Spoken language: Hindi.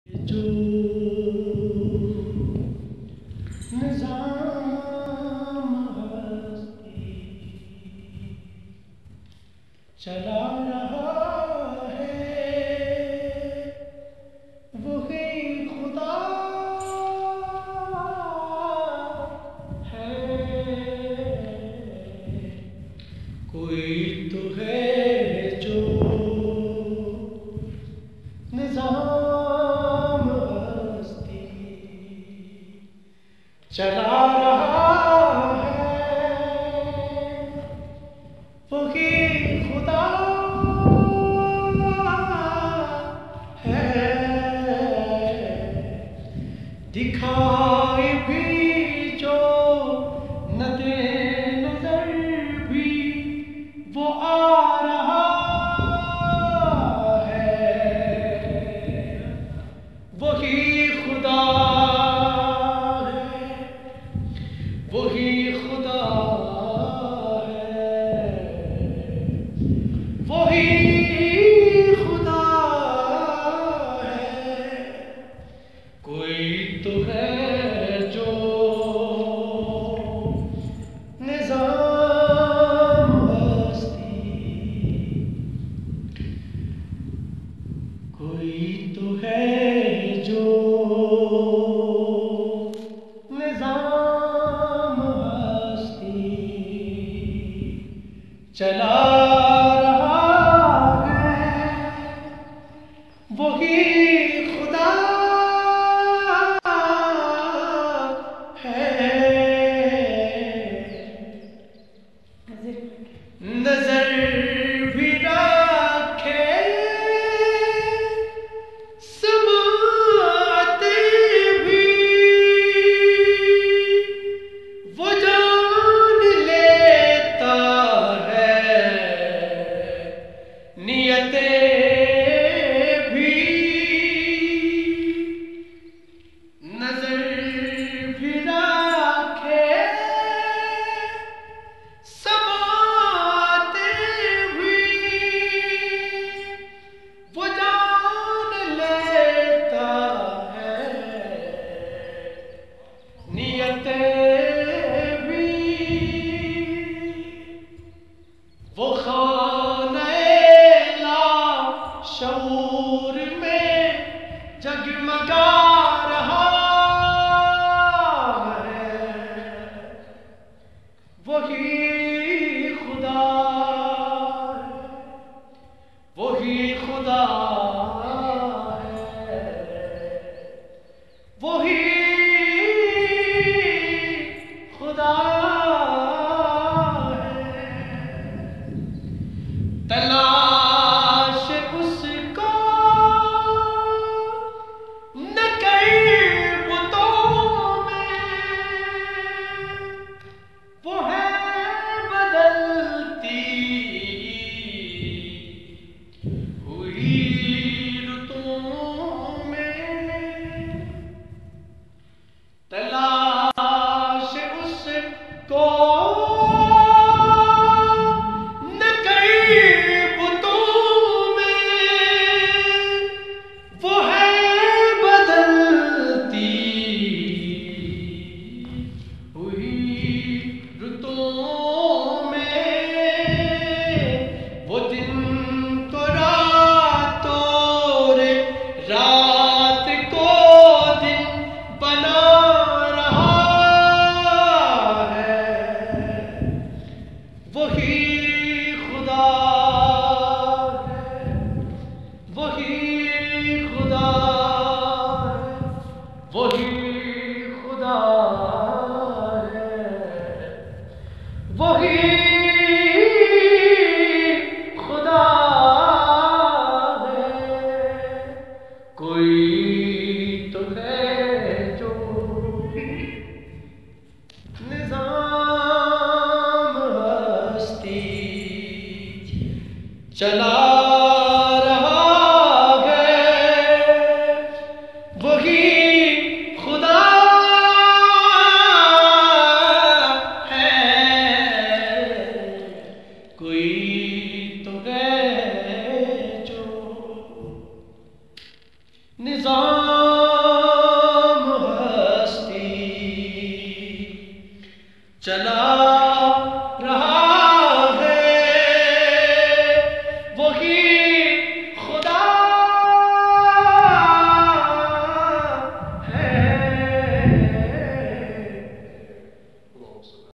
जो निज़ाम हस्ती चला रहा है वही खुदा है। कोई तो है जो निज़ाम हस्ती चला रहा है वही खुदा है। दिखाई भी जो न दे नजर भी वो आ रहा है वही खुदा है वही खुदा है वही खुदा है। कोई तो है जो निज़ाम हस्ती कोई तो है जो निज़ाम हस्ती चला रहा है वही खुदा है। नजर भी रखे समाते भी वो जान लेता है नियते भी। नजर भी रखे समाते भी वो जान लेता है नियते भी। वो खाने ला शऊर में जगमगा रहा है वही खुदा है वही खुदा है वही खुदा है। तलाश उसको न कर बुतों में वो है बदलती हुई रुतों में। तलाश उसको न कर बुतों में वो है बदलती हुई रुतों में। वो दिन को रातों रे रात को दिन बना रहा है वही खुदा है वही खुदा है वही खुदा है वही खुदा है। कोई तो है जो निज़ाम हस्ती चला रहा है वही खुदा है। कोई तो है जो निज़ाम तमाम हस्ती चला